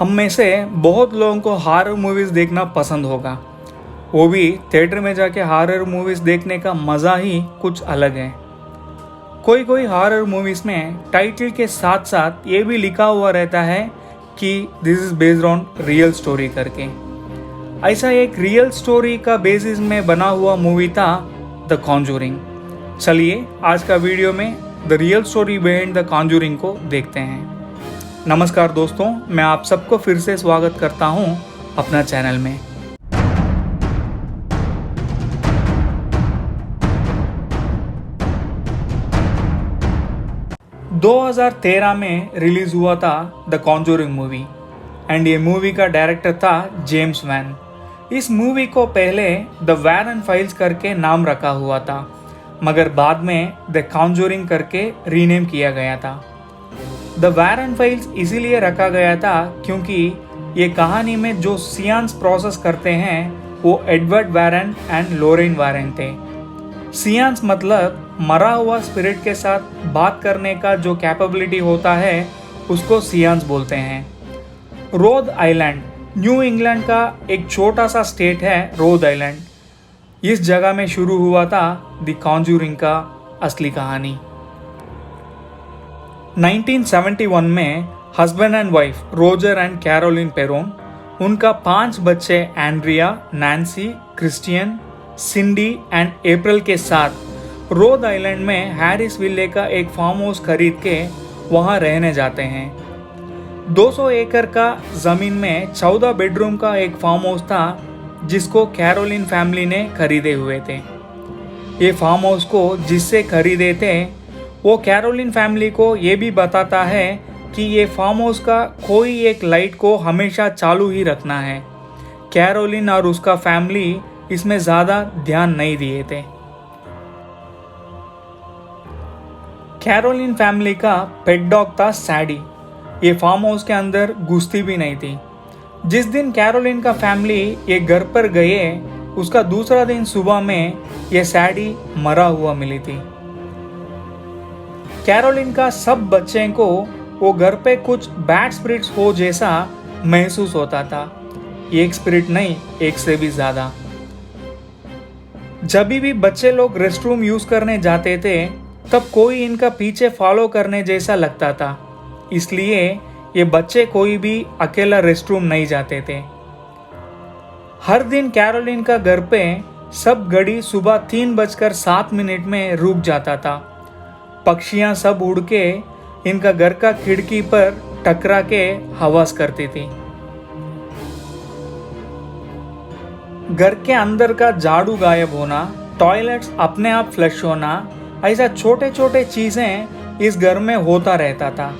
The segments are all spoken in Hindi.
हम में से बहुत लोगों को हॉरर मूवीज़ देखना पसंद होगा, वो भी थिएटर में जाके हॉरर मूवीज़ देखने का मज़ा ही कुछ अलग है। कोई कोई हॉरर मूवीज़ में टाइटल के साथ साथ ये भी लिखा हुआ रहता है कि this is based on real story करके। ऐसा एक रियल स्टोरी का बेसिस में बना हुआ मूवी था द कॉन्जूरिंग। चलिए आज का वीडियो में the real story behind the conjuring को देखते हैं। नमस्कार दोस्तों, मैं आप सबको फिर से स्वागत करता हूं अपना चैनल में। – 2013 में रिलीज हुआ था द कॉन्जूरिंग मूवी एंड ये मूवी का डायरेक्टर था जेम्स वैन। इस मूवी को पहले द वैरन फाइल्स करके नाम रखा हुआ था, मगर बाद में द कॉन्जूरिंग करके रीनेम किया गया था। द वैरन फाइल्स इसीलिए रखा गया था क्योंकि ये कहानी में जो सियांस प्रोसेस करते हैं वो Edward Warren and Lorraine Warren थे। सियांस मतलब मरा हुआ स्पिरिट के साथ बात करने का जो कैपेबिलिटी होता है उसको सियांस बोलते हैं। रोड आइलैंड न्यू इंग्लैंड का एक छोटा सा स्टेट है रोड आइलैंड। इस जगह में शुरू हुआ था द कॉन्जूरिंग का असली कहानी। 1971 में husband and wife Roger and Carolyn Perron, उनका 5 बच्चे Andrea, Nancy, Christine, Cindy and April के साथ रोड आइलैंड में हैरिस विले का एक फार्म हाउस खरीद के वहां रहने जाते हैं। 200 एकड़ का जमीन में 14 बेडरूम का एक फार्म हाउस था जिसको कैरोलिन फैमिली ने खरीदे हुए थे। ये फार्म हाउस को जिससे खरीदे थे वो कैरोलिन फैमिली को ये भी बताता है कि ये फार्म हाउस का कोई एक लाइट को हमेशा चालू ही रखना है। कैरोलिन और उसका फैमिली इसमें ज़्यादा ध्यान नहीं दिए थे। कैरोलिन फैमिली का पेट डॉग था सैडी। ये फार्म हाउस के अंदर घुसती भी नहीं थी। जिस दिन कैरोलिन का फैमिली ये घर पर गए उसका दूसरा दिन सुबह में ये सैडी मरा हुआ मिली थी। कैरोलिन का सब बच्चे को वो घर पे कुछ बैड स्पिरिट्स हो जैसा महसूस होता था। एक स्पिरिट नहीं, एक से भी ज्यादा। जब भी बच्चे लोग रेस्टरूम यूज करने जाते थे तब कोई इनका पीछे फॉलो करने जैसा लगता था, इसलिए ये बच्चे कोई भी अकेला रेस्टरूम नहीं जाते थे। हर दिन कैरोलिन का घर पे सब घड़ी सुबह 3:07 में रुक जाता था। पक्षियां सब उड़ के इनका घर का खिड़की पर टकरा के हवास करती थी। घर के अंदर का झाड़ू गायब होना, टॉयलेट्स अपने आप फ्लश होना, ऐसा छोटे छोटे चीजें इस घर में होता रहता था।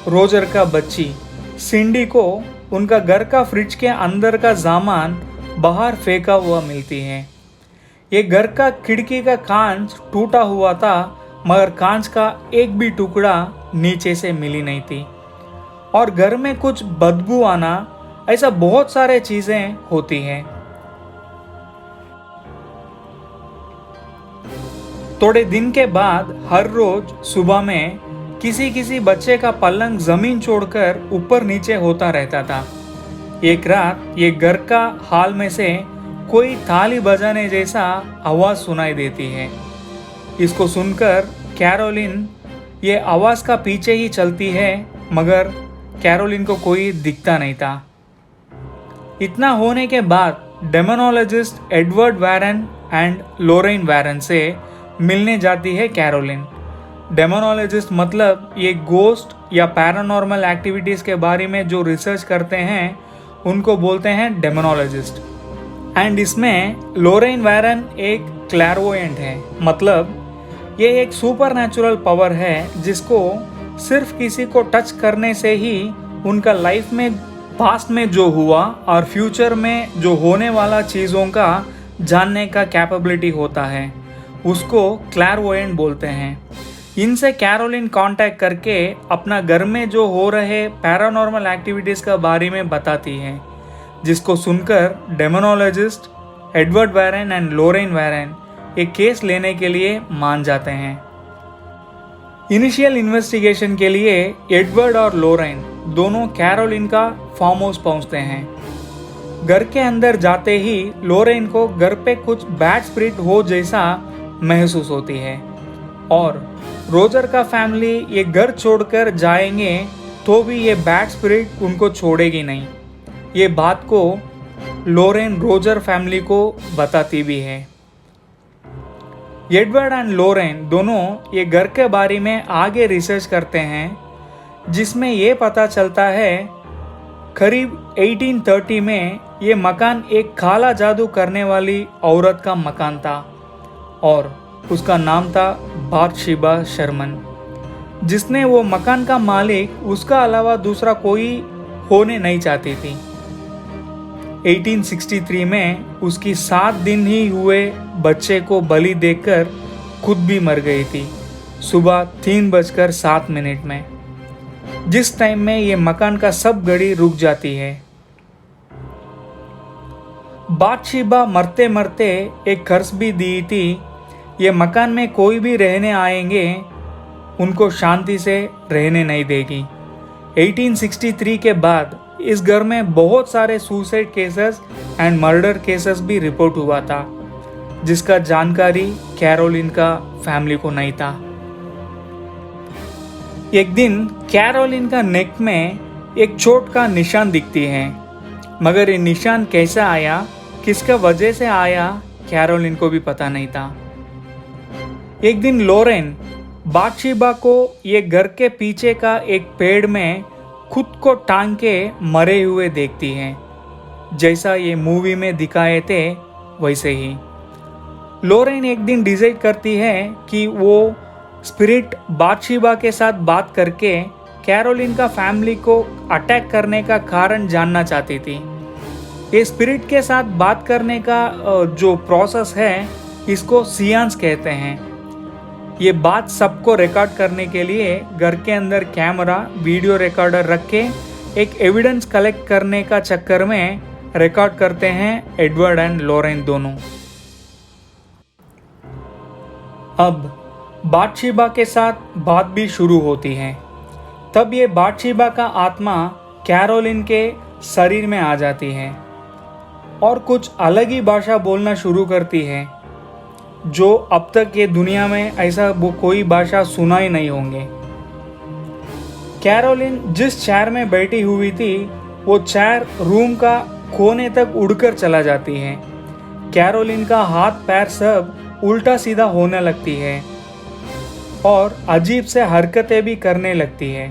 रोजर का बच्ची सिंडी को उनका घर का फ्रिज के अंदर का सामान बाहर फेंका हुआ मिलती है। ये घर का खिड़की का कांच टूटा हुआ था, मगर कांच का एक भी टुकड़ा नीचे से मिली नहीं थी। और घर में कुछ बदबू आना, ऐसा बहुत सारे चीजें होती हैं। थोड़े दिन के बाद हर रोज सुबह में किसी बच्चे का पलंग जमीन छोड़कर ऊपर नीचे होता रहता था। एक रात ये घर का हाल में से कोई थाली बजाने जैसा आवाज सुनाई देती है। इसको सुनकर कैरोलिन ये आवाज का पीछे ही चलती है, मगर कैरोलिन को कोई दिखता नहीं था। इतना होने के बाद demonologist Edward Warren and Lorraine Warren से मिलने जाती है कैरोलिन। डेमोनोलॉजिस्ट मतलब ये गोस्ट या पैरानॉर्मल एक्टिविटीज के बारे में जो रिसर्च करते हैं उनको बोलते हैं डेमोनोलॉजिस्ट। एंड इसमें लोरेन वैरन एक क्लैरवोयेंट है, मतलब ये एक सुपर नेचुरल पावर है जिसको सिर्फ किसी को टच करने से ही उनका लाइफ में पास्ट में जो हुआ और फ्यूचर में जो होने वाला चीज़ों का जानने का कैपेबिलिटी होता है, उसको क्लैरवोयेंट बोलते हैं। इनसे कैरोलिन कांटेक्ट करके अपना घर में जो हो रहे पैरानॉर्मल एक्टिविटीज़ का बारे में बताती है, जिसको सुनकर demonologist Edward Warren and Lorraine Warren एक केस लेने के लिए मान जाते हैं। इनिशियल इन्वेस्टिगेशन के लिए एडवर्ड और लोरेन दोनों कैरोलिन का फार्म हाउस पहुंचते हैं। घर के अंदर जाते ही लोरेन को घर पे कुछ बैड स्पिरिट हो जैसा महसूस होती है और रोजर का फैमिली ये घर छोड़कर जाएंगे तो भी ये बैड स्पिरिट उनको छोड़ेगी नहीं। ये बात को लोरेन रोजर फैमिली को बताती भी है। एडवर्ड एंड लोरेन दोनों ये घर के बारे में आगे रिसर्च करते हैं, जिसमें ये पता चलता है करीब 1830 में ये मकान एक काला जादू करने वाली औरत का मकान था और उसका नाम था बाथशेबा शर्मन, जिसने वो मकान का मालिक उसका अलावा दूसरा कोई होने नहीं चाहती थी। 1863 में उसकी 7 दिन ही हुए बच्चे को बलि देकर खुद भी मर गई थी, सुबह 3:07 में, जिस टाइम में ये मकान का सब घड़ी रुक जाती है। बाथशेबा मरते मरते एक कर्ज भी दी थी, ये मकान में कोई भी रहने आएंगे उनको शांति से रहने नहीं देगी। 1863 के बाद इस घर में बहुत सारे suicide cases and murder cases भी रिपोर्ट हुआ था, जिसका जानकारी कैरोलिन का फैमिली को नहीं था। एक दिन कैरोलिन का नेक में एक चोट का निशान दिखती है, मगर ये निशान कैसा आया, किसका वजह से आया, कैरोलिन को भी पता नहीं था। एक दिन लोरेन बाथशेबा को ये घर के पीछे का एक पेड़ में खुद को टांग के मरे हुए देखती है, जैसा ये मूवी में दिखाए थे वैसे ही। लोरेन एक दिन डिसाइड करती है कि वो स्पिरिट बाथशेबा के साथ बात करके कैरोलिन का फैमिली को अटैक करने का कारण जानना चाहती थी। ये स्पिरिट के साथ बात करने का जो प्रोसेस है, इसको सियांस कहते हैं। ये बात सबको रिकॉर्ड करने के लिए घर के अंदर कैमरा वीडियो रिकॉर्डर रख के एक एविडेंस कलेक्ट करने का चक्कर में रिकॉर्ड करते हैं एडवर्ड एंड लोरेन दोनों। अब बाथशेबा के साथ बात भी शुरू होती है। तब ये बाथशेबा का आत्मा कैरोलिन के शरीर में आ जाती है और कुछ अलग ही भाषा बोलना शुरू करती है, जो अब तक ये दुनिया में ऐसा वो कोई भाषा सुना ही नहीं होंगे। कैरोलिन जिस चेयर में बैठी हुई थी, वो चेयर रूम का कोने तक उड़कर चला जाती है। कैरोलिन का हाथ पैर सब उल्टा सीधा होने लगती है और अजीब से हरकतें भी करने लगती है।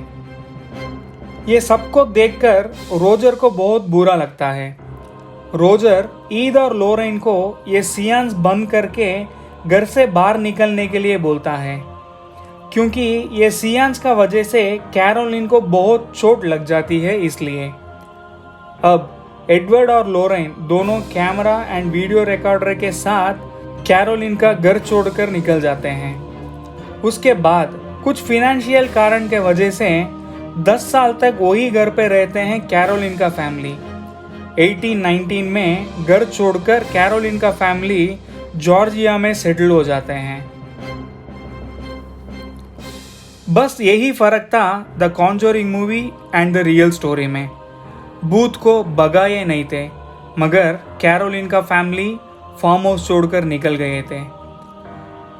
ये सबको देखकर रोजर को बहुत बुरा लगता है। रोजर ईद और लोरेन को ये सियांस बंद करके घर से बाहर निकलने के लिए बोलता है, क्योंकि ये सियांस का वजह से कैरोलिन को बहुत चोट लग जाती है। इसलिए अब एडवर्ड और लोरेन दोनों कैमरा एंड वीडियो रिकॉर्डर के साथ कैरोलिन का घर छोड़कर निकल जाते हैं। उसके बाद कुछ फिनेंशियल कारण के वजह से 10 साल तक वही घर पे रहते हैं कैरोलिन का फैमिली। 1819 में घर छोड़कर कैरोलिन का फैमिली जॉर्जिया में सेटल हो जाते हैं। बस यही फर्क था the Conjuring movie and the real story में। भूत को भगाए नहीं थे, मगर कैरोलिन का फैमिली फार्म हाउस छोड़कर निकल गए थे।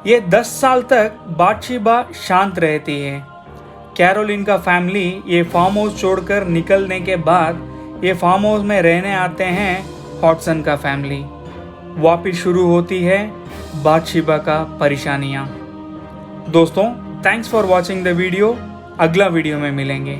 ये 10 साल तक बाथशेबा शांत रहती है। कैरोलिन का फैमिली ये फार्म हाउस छोड़कर निकलने के बाद ये फार्म हाउस में रहने आते हैं हॉटसन का फैमिली। वापिस शुरू होती है बाथशेबा का परेशानियाँ। दोस्तों, thanks for watching the video. अगला वीडियो में मिलेंगे।